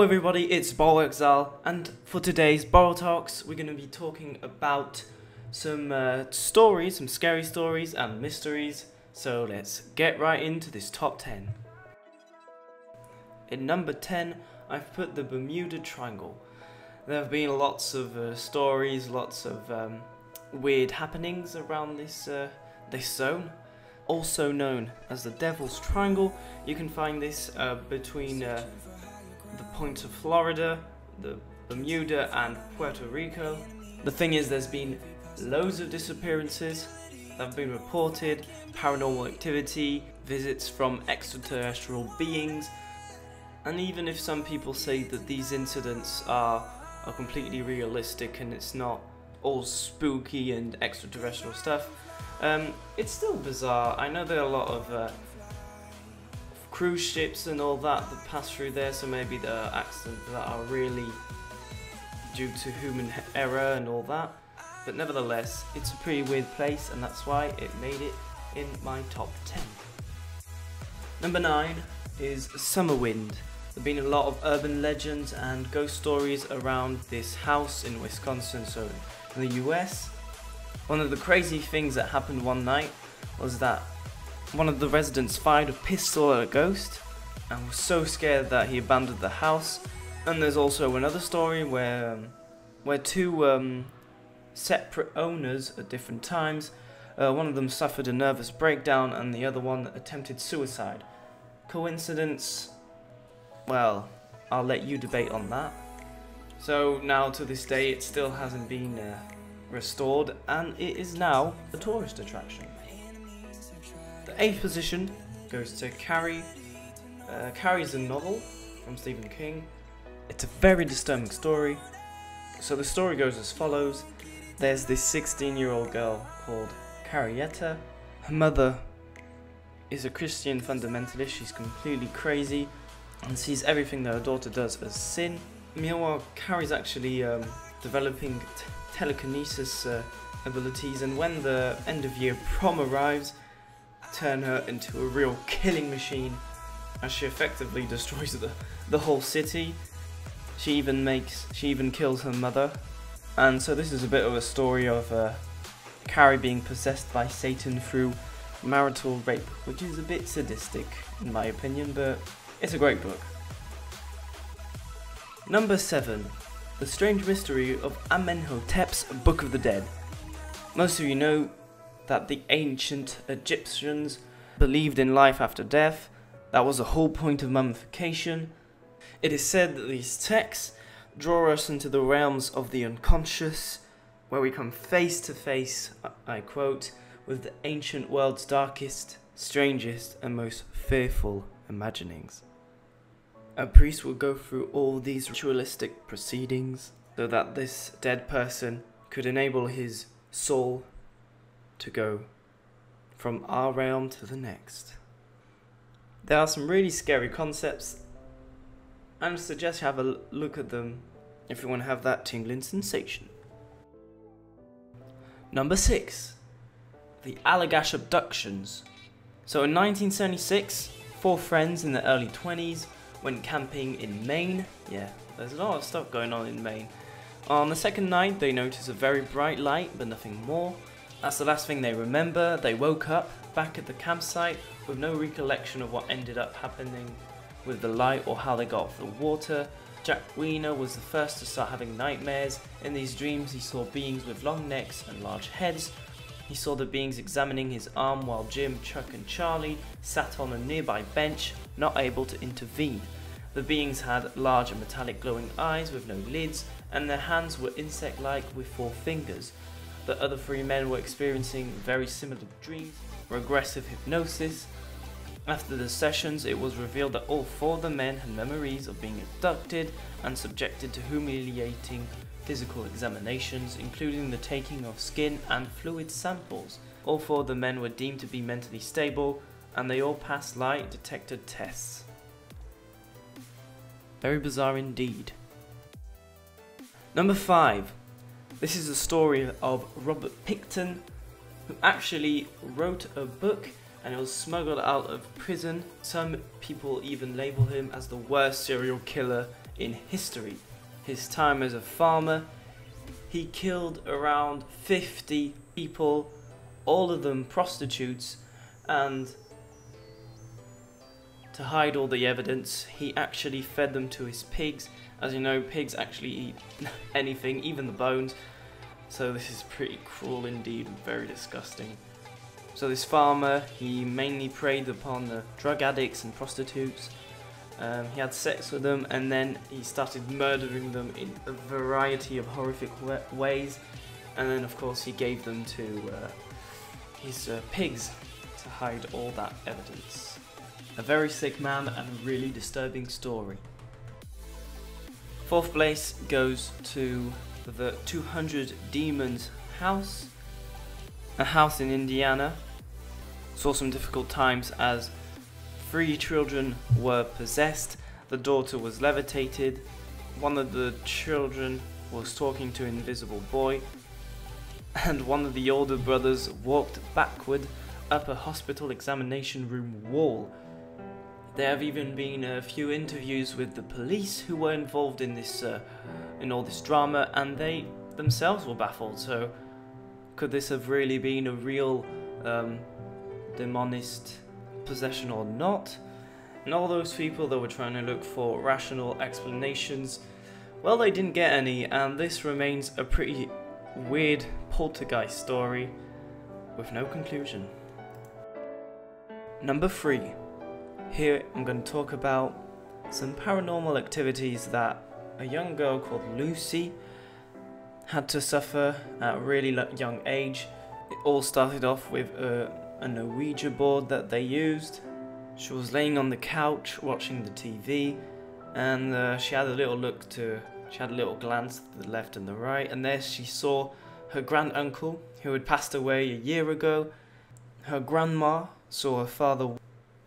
everybody, it's Borrow Exile, and for today's Borrow Talks, we're going to be talking about some stories, some scary stories and mysteries. So let's get right into this top 10. In number 10, I've put the Bermuda Triangle. There have been lots of stories, lots of weird happenings around this zone. Also known as the Devil's Triangle. You can find this between the points of Florida, the Bermuda and Puerto Rico. The thing is, there's been loads of disappearances that have been reported, paranormal activity, visits from extraterrestrial beings, and even if some people say that these incidents are completely realistic and it's not all spooky and extraterrestrial stuff, it's still bizarre. I know there are a lot of cruise ships and all that pass through there, so maybe there are accidents that are really due to human error and all that, but nevertheless it's a pretty weird place, and that's why it made it in my top 10. Number 9 is Summerwind. There have been a lot of urban legends and ghost stories around this house in Wisconsin, so in the US. One of the crazy things that happened one night was that one of the residents fired a pistol at a ghost and was so scared that he abandoned the house. And there's also another story where two separate owners at different times, one of them suffered a nervous breakdown and the other one attempted suicide. Coincidence? Well, I'll let you debate on that. So now to this day it still hasn't been restored, and it is now a tourist attraction. The 8th position goes to Carrie. Carrie is a novel from Stephen King. It's a very disturbing story. So the story goes as follows. There's this 16-year-old girl called Carrie. Her mother is a Christian fundamentalist. She's completely crazy and sees everything that her daughter does as sin. Meanwhile, Carrie's actually developing telekinesis abilities, and when the end of year prom arrives, turn her into a real killing machine as she effectively destroys the whole city. She even kills her mother. And so this is a bit of a story of Carrie being possessed by Satan through marital rape, which is a bit sadistic in my opinion, but it's a great book. Number 7. The Strange Mystery of Amenhotep's Book of the Dead. Most of you know that the ancient Egyptians believed in life after death. That was the whole point of mummification. It is said that these texts draw us into the realms of the unconscious, where we come face to face, I quote, with the ancient world's darkest, strangest and most fearful imaginings. A priest will go through all these ritualistic proceedings so that this dead person could enable his soul to go from our realm to the next. There are some really scary concepts, and I suggest you have a look at them if you want to have that tingling sensation. Number 6. The Allagash Abductions. So in 1976, 4 friends in their early 20s went camping in Maine. Yeah, there's a lot of stuff going on in Maine. On the second night, they noticed a very bright light, but nothing more. That's the last thing they remember. They woke up back at the campsite with no recollection of what ended up happening with the light or how they got off the water. Jack Weiner was the first to start having nightmares. In these dreams, he saw beings with long necks and large heads. He saw the beings examining his arm while Jim, Chuck and Charlie sat on a nearby bench, not able to intervene. The beings had large and metallic glowing eyes with no lids, and their hands were insect-like with 4 fingers. The other 3 men were experiencing very similar dreams, regressive hypnosis. After the sessions, it was revealed that all 4 of the men had memories of being abducted and subjected to humiliating physical examinations, including the taking of skin and fluid samples. All 4 of the men were deemed to be mentally stable, and they all passed lie detector tests. Very bizarre indeed. Number 5. This is the story of Robert Pickton, who actually wrote a book and it was smuggled out of prison. Some people even label him as the worst serial killer in history. His time as a farmer, he killed around 50 people, all of them prostitutes, and to hide all the evidence, he actually fed them to his pigs. As you know, pigs actually eat anything, even the bones, so this is pretty cruel indeed and very disgusting. So this farmer, he mainly preyed upon the drug addicts and prostitutes. He had sex with them, and then he started murdering them in a variety of horrific ways. And then of course he gave them to his pigs to hide all that evidence. A very sick man and a really disturbing story. Fourth place goes to the 200 Demons house. A house in Indiana. Saw some difficult times as 3 children were possessed, the daughter was levitated, one of the children was talking to an invisible boy, and one of the older brothers walked backward up a hospital examination room wall. There have even been a few interviews with the police who were involved in this, in all this drama, and they themselves were baffled. So, could this have really been a real demonist possession or not? And all those people that were trying to look for rational explanations, well, they didn't get any, and this remains a pretty weird poltergeist story with no conclusion. Number 3. Here I'm going to talk about some paranormal activities that a young girl called Lucy had to suffer at a really young age. It all started off with a Ouija board that they used. She was laying on the couch watching the TV, and she had a little glance to the left and the right, and there she saw her granduncle who had passed away a year ago. Her grandma saw her father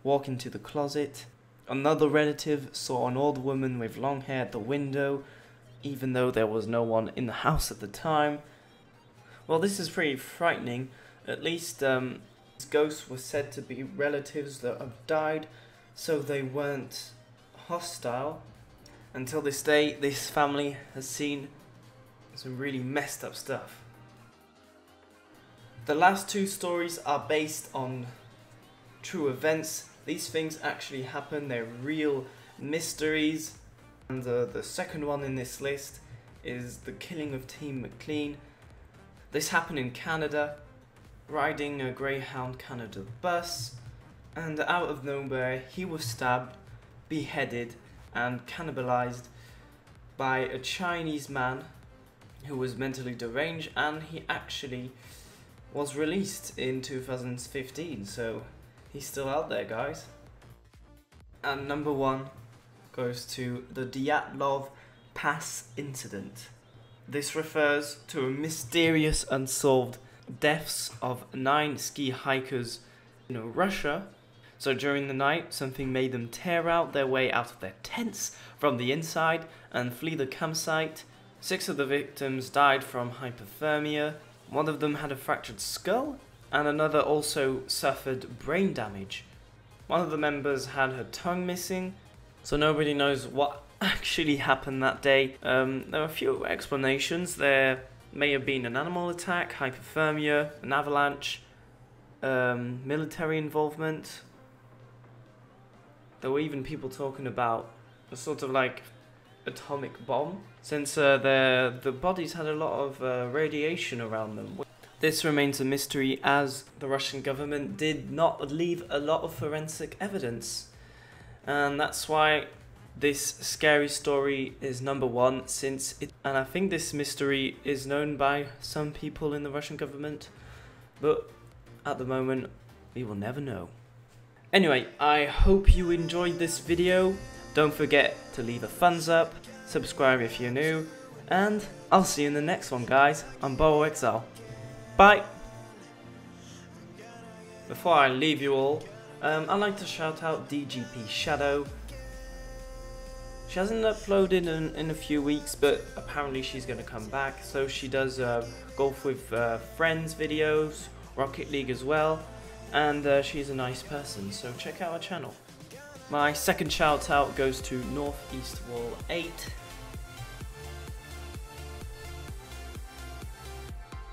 walk into the closet. Another relative saw an old woman with long hair at the window, even though there was no one in the house at the time. Well, this is pretty frightening. At least ghosts were said to be relatives that have died, so they weren't hostile. Until this day, this family has seen some really messed up stuff. The last 2 stories are based on true events. These things actually happen, they're real mysteries. And the second one in this list is the killing of Team McLean. This happened in Canada, riding a Greyhound Canada bus, and out of nowhere he was stabbed, beheaded and cannibalized by a Chinese man who was mentally deranged, and he actually was released in 2015, so he's still out there, guys. And number 1 goes to the Dyatlov Pass incident. This refers to a mysterious unsolved deaths of 9 ski hikers in Russia. So during the night, something made them tear out their way out of their tents from the inside and flee the campsite. 6 of the victims died from hypothermia. One of them had a fractured skull, and another also suffered brain damage. One of the members had her tongue missing, so nobody knows what actually happened that day. There are a few explanations. There may have been an animal attack, hypothermia, an avalanche, military involvement. There were even people talking about a sort of like atomic bomb, since the bodies had a lot of radiation around them. This remains a mystery, as the Russian government did not leave a lot of forensic evidence, and that's why this scary story is number 1, and I think this mystery is known by some people in the Russian government, but at the moment we will never know. Anyway, I hope you enjoyed this video. Don't forget to leave a thumbs up, subscribe if you're new, and I'll see you in the next one, guys. I'm BoWoExile. Bye! Before I leave you all, I'd like to shout out DGP Shadow. She hasn't uploaded in a few weeks, but apparently she's going to come back. So she does Golf with Friends videos, Rocket League as well, and she's a nice person, so check out her channel. My second shout out goes to Northeast Wall 8.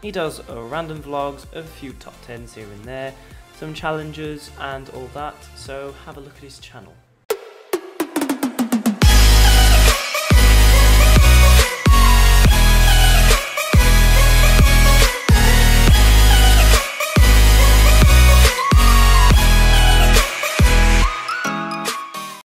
He does random vlogs, a few top 10s here and there, some challenges and all that, so have a look at his channel.